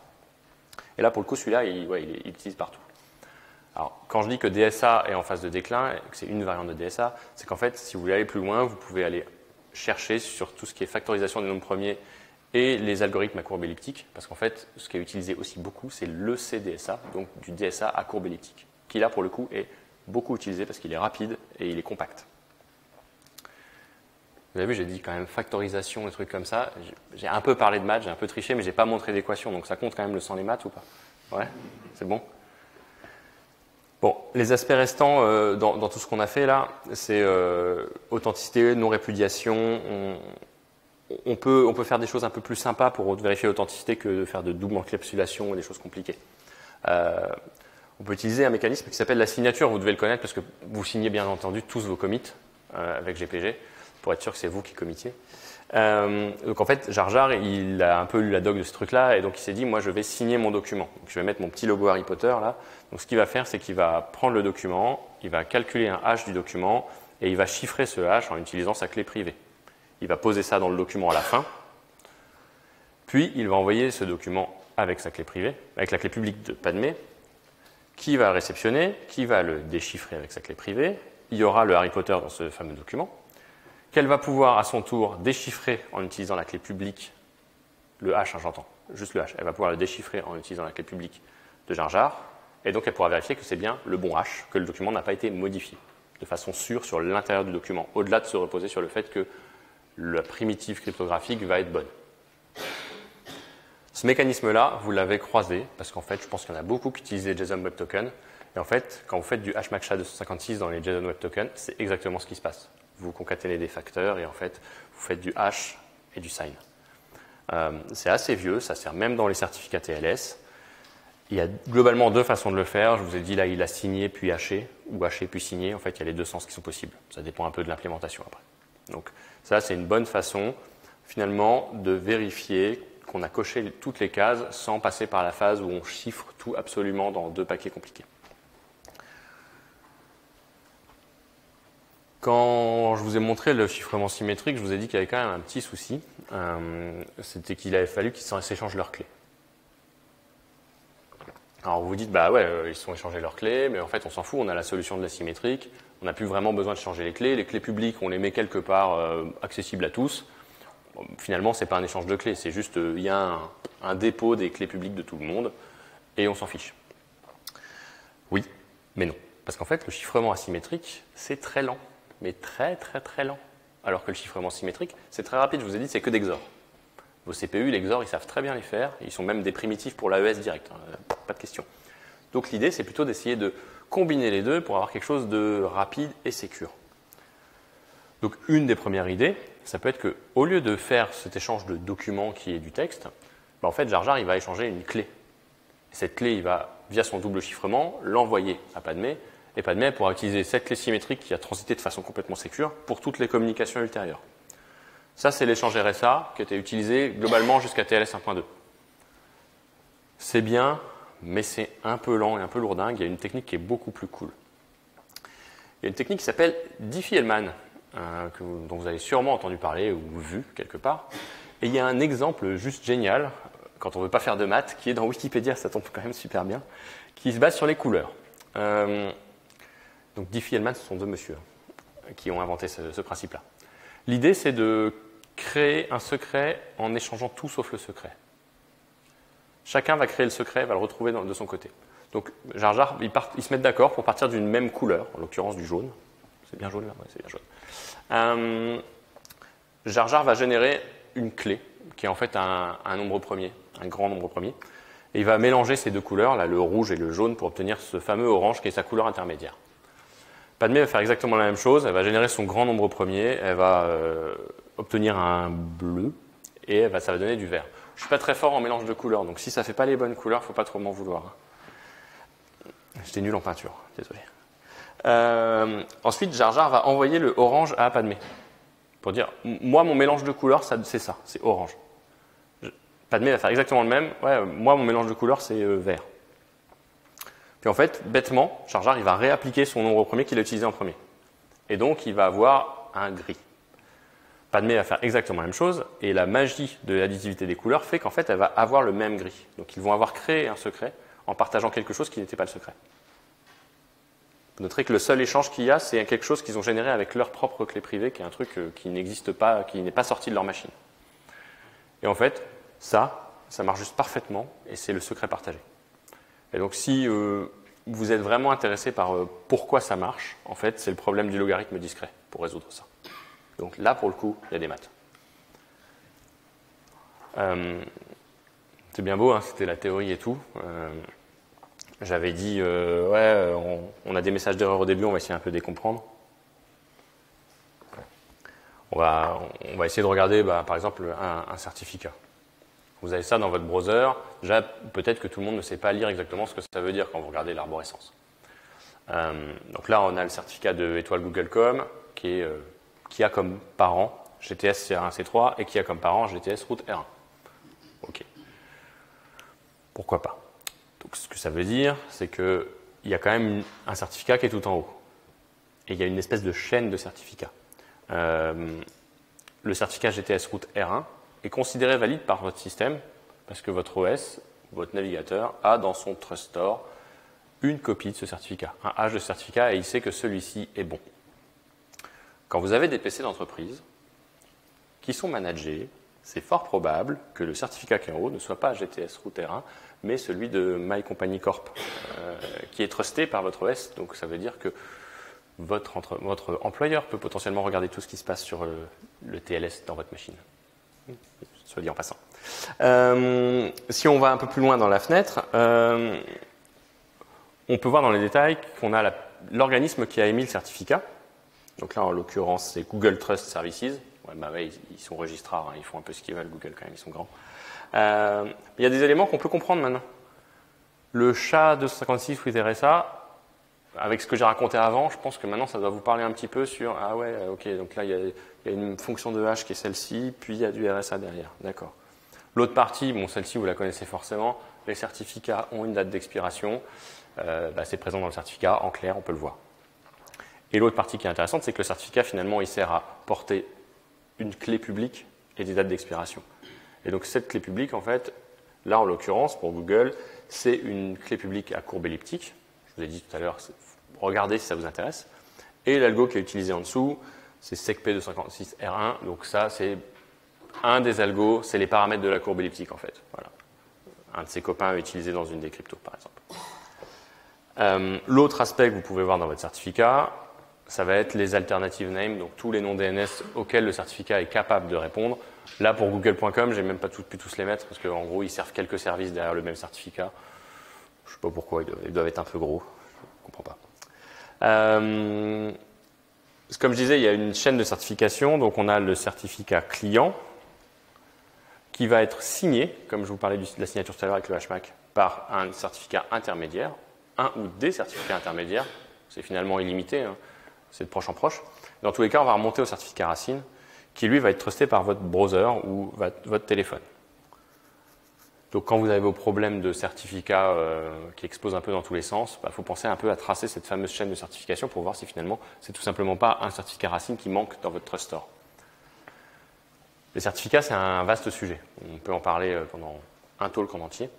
Et là, pour le coup, celui-là, il utilise partout. Alors, quand je dis que DSA est en phase de déclin, et que c'est une variante de DSA, c'est qu'en fait, si vous voulez aller plus loin, vous pouvez aller chercher sur tout ce qui est factorisation des nombres premiers et les algorithmes à courbe elliptique, parce qu'en fait, ce qui est utilisé aussi beaucoup, c'est le CDSA, donc du DSA à courbe elliptique, qui là, pour le coup, est beaucoup utilisé parce qu'il est rapide et il est compact. Vous avez vu, j'ai dit quand même factorisation, des trucs comme ça. J'ai un peu parlé de maths, j'ai un peu triché, mais j'ai pas montré d'équation, donc ça compte quand même le sans les maths ou pas? Ouais, c'est bon. Bon, les aspects restants dans tout ce qu'on a fait là, c'est authenticité, non-répudiation. On peut faire des choses un peu plus sympas pour vérifier l'authenticité que de faire de double encapsulation ou des choses compliquées. On peut utiliser un mécanisme qui s'appelle la signature, vous devez le connaître parce que vous signez bien entendu tous vos commits avec GPG. Pour être sûr que c'est vous qui commitiez. Donc en fait, Jar Jar, il a un peu lu la doc de ce truc-là, et donc il s'est dit, moi je vais signer mon document. Donc, je vais mettre mon petit logo Harry Potter là. Donc ce qu'il va faire, c'est qu'il va prendre le document, il va calculer un hash du document, et il va chiffrer ce hash en utilisant sa clé privée. Il va poser ça dans le document à la fin, puis il va envoyer ce document avec sa clé privée, avec la clé publique de Padmé, qui va le réceptionner, qui va le déchiffrer avec sa clé privée. Il y aura le Harry Potter dans ce fameux document, qu'elle va pouvoir à son tour déchiffrer en utilisant la clé publique, le hash, hein, j'entends, juste le hash, elle va pouvoir le déchiffrer en utilisant la clé publique de Jar Jar, et donc elle pourra vérifier que c'est bien le bon hash, que le document n'a pas été modifié, de façon sûre sur l'intérieur du document, au-delà de se reposer sur le fait que la primitive cryptographique va être bonne. Ce mécanisme-là, vous l'avez croisé, parce qu'en fait, je pense qu'il y en a beaucoup qui utilisent les JSON Web Tokens, et en fait, quand vous faites du hash match SHA-256 dans les JSON Web Tokens, c'est exactement ce qui se passe. Vous concaténez des facteurs et en fait, vous faites du hash et du sign. C'est assez vieux, ça sert même dans les certificats TLS. Il y a globalement deux façons de le faire. Je vous ai dit là, il a signé puis haché, ou haché puis signé. En fait, il y a les deux sens qui sont possibles. Ça dépend un peu de l'implémentation après. Donc ça, c'est une bonne façon finalement de vérifier qu'on a coché toutes les cases sans passer par la phase où on chiffre tout absolument dans deux paquets compliqués. Quand je vous ai montré le chiffrement symétrique, je vous ai dit qu'il y avait quand même un petit souci. C'était qu'il avait fallu qu'ils s'échangent leurs clés. Alors vous vous dites, bah ouais, ils se sont échangés leurs clés, mais en fait on s'en fout, on a la solution de l'asymétrique, on n'a plus vraiment besoin de changer les clés publiques, on les met quelque part accessibles à tous. Bon, finalement, c'est pas un échange de clés, c'est juste, il y a un dépôt des clés publiques de tout le monde, et on s'en fiche. Oui, mais non. Parce qu'en fait, le chiffrement asymétrique, c'est très lent. Mais très très très lent. alors que le chiffrement symétrique, c'est très rapide. Je vous ai dit, c'est que des XOR. Vos CPU, les XOR, ils savent très bien les faire. Ils sont même des primitifs pour l'AES direct. Pas de question. Donc l'idée, c'est plutôt d'essayer de combiner les deux pour avoir quelque chose de rapide et sécure. Donc une des premières idées, ça peut être qu'au lieu de faire cet échange de documents qui est du texte, en fait, Jar Jar, il va échanger une clé. Et cette clé, il va, via son double chiffrement, l'envoyer à Padmé. Et Padmé pourra utiliser cette clé symétrique qui a transité de façon complètement sécure pour toutes les communications ultérieures. Ça, c'est l'échange RSA qui était utilisé globalement jusqu'à TLS 1.2. C'est bien, mais c'est un peu lent et un peu lourdingue. Il y a une technique qui est beaucoup plus cool. Il y a une technique qui s'appelle Diffie-Hellman, dont vous avez sûrement entendu parler ou vu quelque part. Et il y a un exemple juste génial, quand on ne veut pas faire de maths, qui est dans Wikipédia, ça tombe quand même super bien, qui se base sur les couleurs. Donc Diffie-Hellman, ce sont deux messieurs qui ont inventé ce principe-là. L'idée, c'est de créer un secret en échangeant tout sauf le secret. Chacun va créer le secret, va le retrouver de son côté. Donc Jar Jar, ils se mettent d'accord pour partir d'une même couleur, en l'occurrence du jaune. C'est bien jaune là? Ouais, c'est bien jaune. Jar Jar va générer une clé, qui est en fait un nombre premier, un grand nombre premier. Et il va mélanger ces deux couleurs, là, le rouge et le jaune, pour obtenir ce fameux orange qui est sa couleur intermédiaire. Padmé va faire exactement la même chose, elle va générer son grand nombre premier, elle va obtenir un bleu, et ça va donner du vert. Je ne suis pas très fort en mélange de couleurs, donc si ça ne fait pas les bonnes couleurs, il ne faut pas trop m'en vouloir. J'étais nul en peinture, désolé. Ensuite, Jar Jar va envoyer le orange à Padmé, pour dire, moi, mon mélange de couleurs, c'est ça, c'est orange. Padmé va faire exactement le même, ouais, moi, mon mélange de couleurs, c'est vert. Puis en fait, bêtement, Jar Jar, il va réappliquer son nombre premier qu'il a utilisé en premier. Et donc, il va avoir un gris. Padmé va faire exactement la même chose, et la magie de l'additivité des couleurs fait qu'en fait, elle va avoir le même gris. Donc, ils vont avoir créé un secret en partageant quelque chose qui n'était pas le secret. Vous noterez que le seul échange qu'il y a, c'est quelque chose qu'ils ont généré avec leur propre clé privée, qui est un truc qui n'existe pas, qui n'est pas sorti de leur machine. Et en fait, ça marche juste parfaitement, et c'est le secret partagé. Et donc, si vous êtes vraiment intéressé par pourquoi ça marche, en fait, c'est le problème du logarithme discret pour résoudre ça. Donc là, pour le coup, il y a des maths. C'est bien beau, hein, c'était la théorie et tout. J'avais dit, ouais, on a des messages d'erreur au début, on va essayer un peu de les comprendre. On va essayer de regarder, par exemple, un certificat. Vous avez ça dans votre browser. Déjà, peut-être que tout le monde ne sait pas lire exactement ce que ça veut dire quand vous regardez l'arborescence. Donc là, on a le certificat de étoile Google.com qui a comme parent GTS CR1 C3 et qui a comme parent GTS route R1. Ok. Pourquoi pas? Donc ce que ça veut dire, c'est qu'il y a quand même un certificat qui est tout en haut. Et il y a une espèce de chaîne de certificats. Le certificat GTS route R1 est considéré valide par votre système parce que votre OS, votre navigateur, a dans son Trust Store une copie de ce certificat, un hash de certificat, et il sait que celui-ci est bon. Quand vous avez des PC d'entreprise qui sont managés, c'est fort probable que le certificat qui est en haut ne soit pas GTS route R1, mais celui de My Company Corp, qui est trusté par votre OS. Donc ça veut dire que votre employeur peut potentiellement regarder tout ce qui se passe sur le TLS dans votre machine. Soit dit en passant. Si on va un peu plus loin dans la fenêtre, on peut voir dans les détails qu'on a l'organisme qui a émis le certificat. Donc là, en l'occurrence, c'est Google Trust Services. Ouais, ils sont registrars, hein, ils font un peu ce qu'ils veulent, Google quand même, ils sont grands. Il y a des éléments qu'on peut comprendre maintenant. Le SHA-256 with RSA, avec ce que j'ai raconté avant, je pense que maintenant ça doit vous parler un petit peu sur ah ouais, ok, donc là il y a une fonction de hash qui est celle-ci, puis il y a du RSA derrière, d'accord. L'autre partie, bon celle-ci vous la connaissez forcément, les certificats ont une date d'expiration, c'est présent dans le certificat, en clair on peut le voir. Et l'autre partie qui est intéressante, c'est que le certificat finalement il sert à porter une clé publique et des dates d'expiration. Et donc cette clé publique en fait, là en l'occurrence pour Google, c'est une clé publique à courbe elliptique. Je vous ai dit tout à l'heure, regardez si ça vous intéresse. Et l'algo qui est utilisé en dessous, c'est SecP256R1. Donc ça, c'est un des algos, c'est les paramètres de la courbe elliptique en fait. Voilà. Un de ses copains utilisé dans une des cryptos par exemple. L'autre aspect que vous pouvez voir dans votre certificat, ça va être les alternative names, donc tous les noms DNS auxquels le certificat est capable de répondre. Là, pour google.com, j'ai même pas pu tous les mettre parce qu'en gros, ils servent quelques services derrière le même certificat. Je sais pas pourquoi, ils doivent être un peu gros. Je comprends pas. Comme je disais, il y a une chaîne de certification. Donc, on a le certificat client qui va être signé, comme je vous parlais de la signature tout à l'heure avec le HMAC, par un certificat intermédiaire, un ou des certificats intermédiaires. C'est finalement illimité, hein. C'est de proche en proche. Dans tous les cas, on va remonter au certificat racine, qui lui va être trusté par votre browser ou votre téléphone. Donc quand vous avez vos problèmes de certificats qui explosent un peu dans tous les sens, il faut penser un peu à tracer cette fameuse chaîne de certification pour voir si finalement c'est tout simplement pas un certificat racine qui manque dans votre trust store. Les certificats, c'est un vaste sujet. On peut en parler pendant un talk en entier.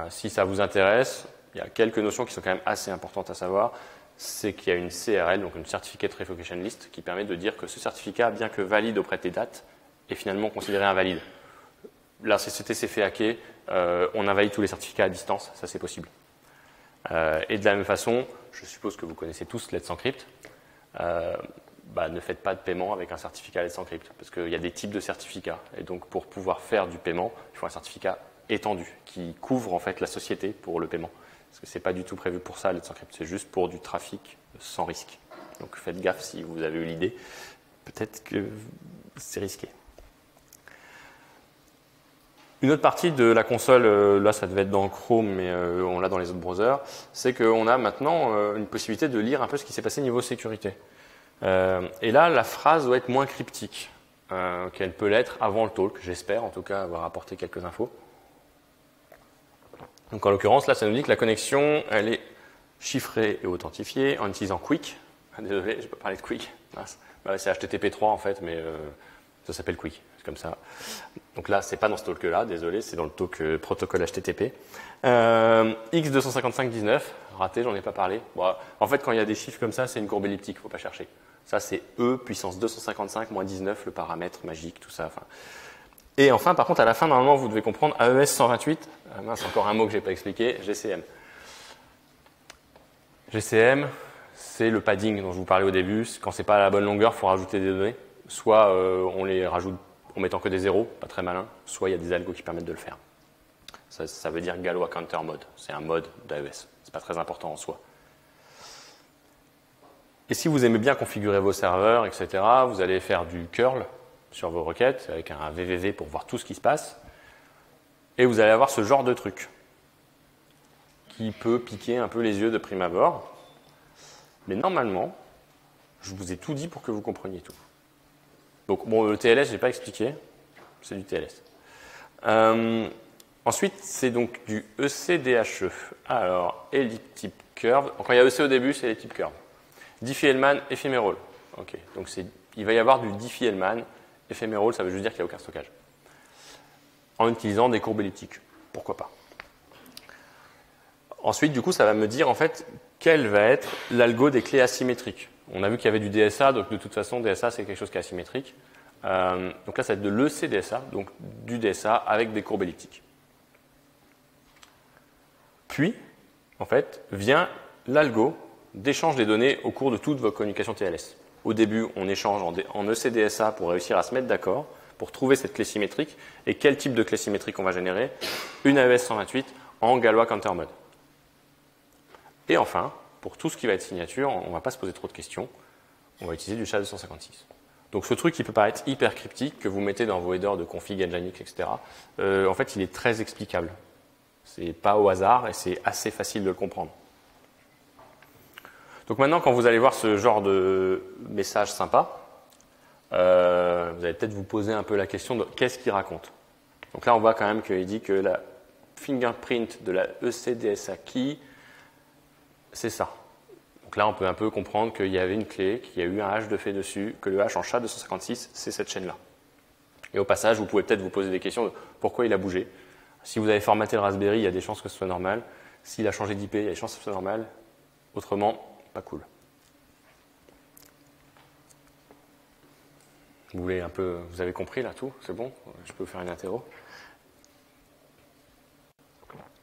Si ça vous intéresse, il y a quelques notions qui sont quand même assez importantes à savoir. C'est qu'il y a une CRL, donc une Certificate Revocation List, qui permet de dire que ce certificat, bien que valide auprès des dates, est finalement considéré invalide. La société s'est fait hacker, on invalide tous les certificats à distance, ça c'est possible. Et de la même façon, je suppose que vous connaissez tous Let's Encrypt, ne faites pas de paiement avec un certificat Let's Encrypt, parce qu'il y a des types de certificats. Et donc pour pouvoir faire du paiement, il faut un certificat étendu, qui couvre en fait la société pour le paiement. Parce que ce n'est pas du tout prévu pour ça, Let's Encrypt, c'est juste pour du trafic sans risque. Donc faites gaffe si vous avez eu l'idée, peut-être que c'est risqué. Une autre partie de la console, là ça devait être dans Chrome, mais on l'a dans les autres browsers, c'est qu'on a maintenant une possibilité de lire un peu ce qui s'est passé niveau sécurité. Et là, la phrase doit être moins cryptique qu'elle peut l'être avant le talk, j'espère en tout cas avoir apporté quelques infos. Donc en l'occurrence, là, ça nous dit que la connexion, elle est chiffrée et authentifiée en utilisant Quick. Ah, désolé, je n'ai pas parlé de Quick. C'est HTTP3 en fait, mais ça s'appelle Quick, c'est comme ça. Donc là, c'est pas dans ce talk-là, désolé, c'est dans le talk protocole HTTP. X25519, raté, j'en ai pas parlé. Bon, en fait, quand il y a des chiffres comme ça, c'est une courbe elliptique, il ne faut pas chercher. Ça, c'est E puissance 255 moins 19, le paramètre magique, tout ça. Enfin. Et enfin, par contre, à la fin, normalement, vous devez comprendre AES 128. C'est encore un mot que je n'ai pas expliqué, GCM. GCM, c'est le padding dont je vous parlais au début. Quand ce n'est pas à la bonne longueur, il faut rajouter des données. Soit on les rajoute en mettant que des zéros, pas très malin, soit il y a des algos qui permettent de le faire. Ça veut dire Galois Counter Mode. C'est un mode d'AES. Ce n'est pas très important en soi. Et si vous aimez bien configurer vos serveurs, etc., vous allez faire du curl sur vos requêtes, avec un www pour voir tout ce qui se passe. Et vous allez avoir ce genre de truc qui peut piquer un peu les yeux de prime abord. Mais normalement, je vous ai tout dit pour que vous compreniez tout. Donc, bon, le TLS, je n'ai pas expliqué. C'est du TLS. Ensuite, c'est donc du ECDHE. Alors, elliptic curve. Quand il y a EC au début, c'est elliptic curve. Diffie-Hellman, ephemeral. Ok. Donc, il va y avoir du Diffie-Hellman. Ephemeral, ça veut juste dire qu'il n'y a aucun stockage. En utilisant des courbes elliptiques. Pourquoi pas. Ensuite, du coup, ça va me dire en fait quel va être l'algo des clés asymétriques. On a vu qu'il y avait du DSA, donc de toute façon, DSA, c'est quelque chose qui est asymétrique. Donc là, ça va être de l'ECDSA, donc du DSA avec des courbes elliptiques. Puis, en fait, vient l'algo d'échange des données au cours de toute votre communication TLS. Au début, on échange en ECDSA pour réussir à se mettre d'accord, pour trouver cette clé symétrique. Et quel type de clé symétrique on va générer? Une AES 128 en Galois Counter Mode. Et enfin, pour tout ce qui va être signature, on ne va pas se poser trop de questions. On va utiliser du SHA-256. Donc ce truc qui peut paraître hyper cryptique, que vous mettez dans vos headers de config, nginx, etc., en fait, il est très explicable. C'est pas au hasard et c'est assez facile de le comprendre. Donc maintenant, quand vous allez voir ce genre de message sympa, vous allez peut-être vous poser un peu la question de qu'est-ce qu'il raconte. Donc là, on voit quand même qu'il dit que la fingerprint de la ECDSA key, c'est ça. Donc là, on peut un peu comprendre qu'il y avait une clé, qu'il y a eu un hash de fait dessus, que le hash en SHA-256, c'est cette chaîne-là. Et au passage, vous pouvez peut-être vous poser des questions de pourquoi il a bougé. Si vous avez formaté le Raspberry, il y a des chances que ce soit normal. S'il a changé d'IP, il y a des chances que ce soit normal. Autrement, pas cool. Vous avez compris là tout? C'est bon? Je peux vous faire une interro?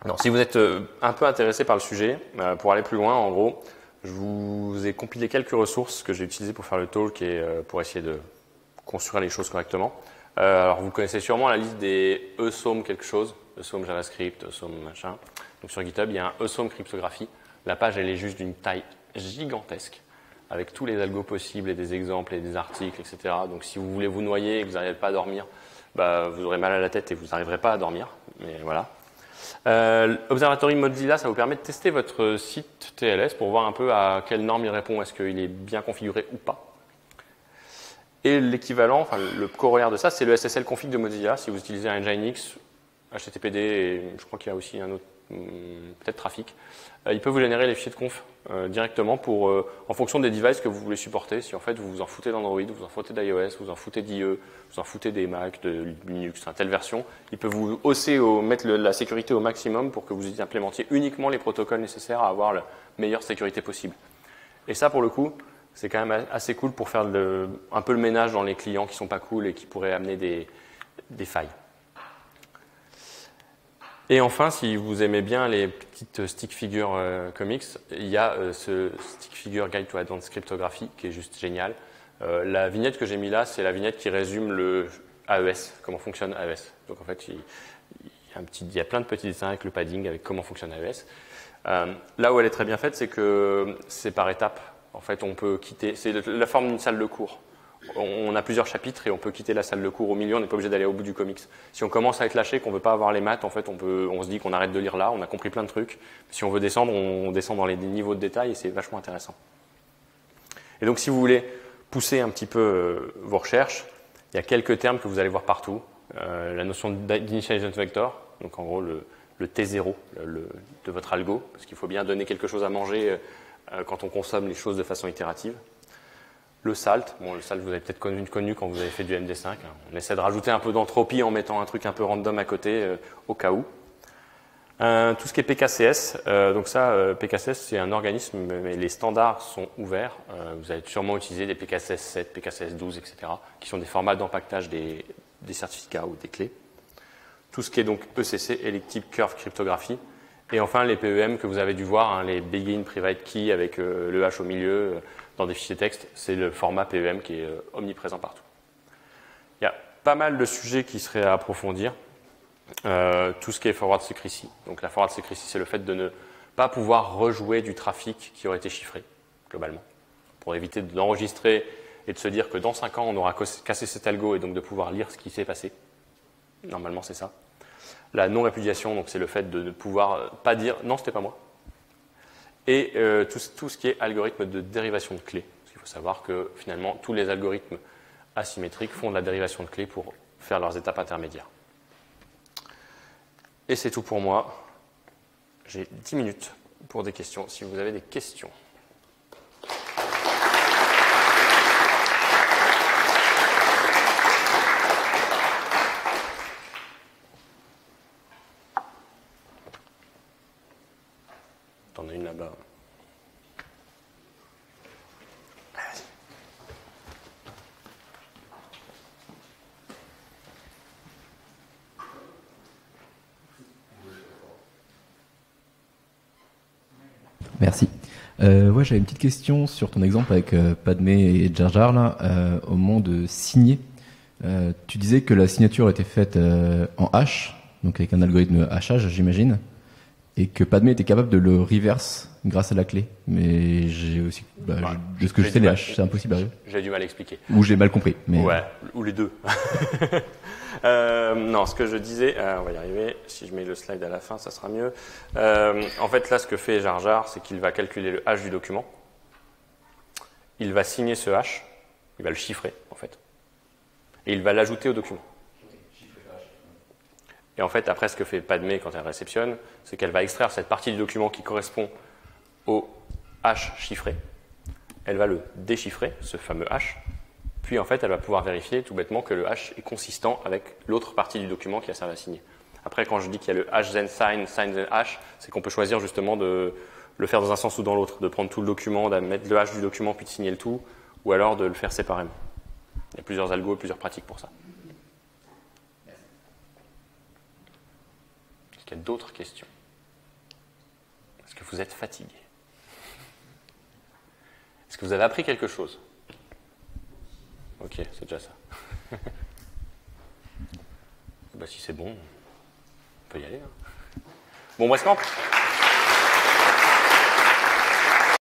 Non, si vous êtes un peu intéressé par le sujet, pour aller plus loin, en gros, Je vous ai compilé quelques ressources que j'ai utilisées pour faire le talk et pour essayer de construire les choses correctement. Alors vous connaissez sûrement la liste des ESOM quelque chose, ESOM JavaScript, ESOM machin. Donc sur GitHub, il y a un ESOM cryptographie. La page, elle est juste d'une taille gigantesque, avec tous les algos possibles et des exemples et des articles, etc. Donc si vous voulez vous noyer et que vous n'arrivez pas à dormir, bah, vous aurez mal à la tête et vous n'arriverez pas à dormir. Mais voilà. Observatory Mozilla, ça vous permet de tester votre site TLS pour voir un peu à quelle norme il répond, est-ce qu'il est bien configuré ou pas. Et l'équivalent, enfin le corollaire de ça, c'est le SSL config de Mozilla. Si vous utilisez un Nginx, HTTPD, et je crois qu'il y a aussi un autre, peut-être Trafic, il peut vous générer les fichiers de conf directement pour, en fonction des devices que vous voulez supporter. Si en fait vous vous en foutez d'Android, vous en foutez d'iOS, vous en foutez d'IE, vous en foutez des Mac, de Linux, telle version, il peut vous hausser, mettre la sécurité au maximum pour que vous implémentiez uniquement les protocoles nécessaires à avoir la meilleure sécurité possible. Et ça, pour le coup, c'est quand même assez cool pour faire un peu le ménage dans les clients qui sont pas cool et qui pourraient amener des failles. Et enfin, si vous aimez bien les petites stick figures comics, il y a ce stick figure Guide to Advanced Cryptography qui est juste génial. La vignette que j'ai mis là, c'est la vignette qui résume le AES, comment fonctionne AES. Donc en fait, il y a plein de petits dessins avec le padding, avec comment fonctionne AES. Là où elle est très bien faite, c'est que c'est par étapes. En fait, on peut quitter, c'est la forme d'une salle de cours. On a plusieurs chapitres et on peut quitter la salle de cours au milieu, on n'est pas obligé d'aller au bout du comics. Si on commence à être lâché, qu'on ne veut pas avoir les maths, en fait, on se dit qu'on arrête de lire là, on a compris plein de trucs. Si on veut descendre, on descend dans les niveaux de détail et c'est vachement intéressant. Et donc, si vous voulez pousser un petit peu vos recherches, il y a quelques termes que vous allez voir partout. La notion d'initialization vector, donc en gros le T0 de votre algo, parce qu'il faut bien donner quelque chose à manger quand on consomme les choses de façon itérative. Le salt, le salt vous avez peut-être connu quand vous avez fait du MD5. Hein. On essaie de rajouter un peu d'entropie en mettant un truc un peu random à côté au cas où. Tout ce qui est PKCS, donc ça, PKCS c'est un organisme, mais les standards sont ouverts. Vous allez sûrement utiliser des PKCS 7, PKCS 12, etc., qui sont des formats d'empaquetage des certificats ou des clés. Tout ce qui est donc ECC, Elliptic Curve Cryptographie. Et enfin, les PEM que vous avez dû voir, hein, les Begin Private Key avec le H au milieu, dans des fichiers texte, c'est le format PEM qui est omniprésent partout. Il y a pas mal de sujets qui seraient à approfondir. Tout ce qui est forward secrecy. Donc la forward secrecy, c'est le fait de ne pas pouvoir rejouer du trafic qui aurait été chiffré, globalement. Pour éviter d'enregistrer et de se dire que dans 5 ans, on aura cassé cet algo et donc de pouvoir lire ce qui s'est passé. Normalement, c'est ça. La non-répudiation, donc c'est le fait de ne pouvoir pas dire « non, c'était pas moi ». Et tout ce qui est algorithme de dérivation de clés. Parce qu'il faut savoir que finalement, tous les algorithmes asymétriques font de la dérivation de clés pour faire leurs étapes intermédiaires. Et c'est tout pour moi. J'ai 10 minutes pour des questions, si vous avez des questions. T'en as une là-bas. Merci. Ouais, j'avais une petite question sur ton exemple avec Padmé et Jar Jar là, au moment de signer. Tu disais que la signature était faite en hash, donc avec un algorithme hachage, j'imagine, et que Padmé était capable de le reverse grâce à la clé. Mais j'ai aussi, de ce que je sais, les hash, c'est impossible à eux. J'ai du mal à expliquer. Ou j'ai mal compris. Mais... Ouais, ou les deux. Non, ce que je disais, on va y arriver. Si je mets le slide à la fin, ça sera mieux. En fait, là, ce que fait Jar Jar, c'est qu'il va calculer le hash du document. Il va signer ce hash. Il va le chiffrer, en fait. Et il va l'ajouter au document. Et en fait, après, ce que fait Padmé quand elle réceptionne, c'est qu'elle va extraire cette partie du document qui correspond au hash chiffré. Elle va le déchiffrer, ce fameux hash. Puis en fait, elle va pouvoir vérifier tout bêtement que le hash est consistant avec l'autre partie du document qui a servi à signer. Après, quand je dis qu'il y a le hash then sign, sign then hash, c'est qu'on peut choisir justement de le faire dans un sens ou dans l'autre, de prendre tout le document, de mettre le hash du document puis de signer le tout, ou alors de le faire séparément. Il y a plusieurs algos et plusieurs pratiques pour ça. Est-ce qu'il y a d'autres questions? Est-ce que vous êtes fatigué? Est-ce que vous avez appris quelque chose? Ok, c'est déjà ça. Bah, si c'est bon, on peut y aller. Hein. Bon, Brescamp.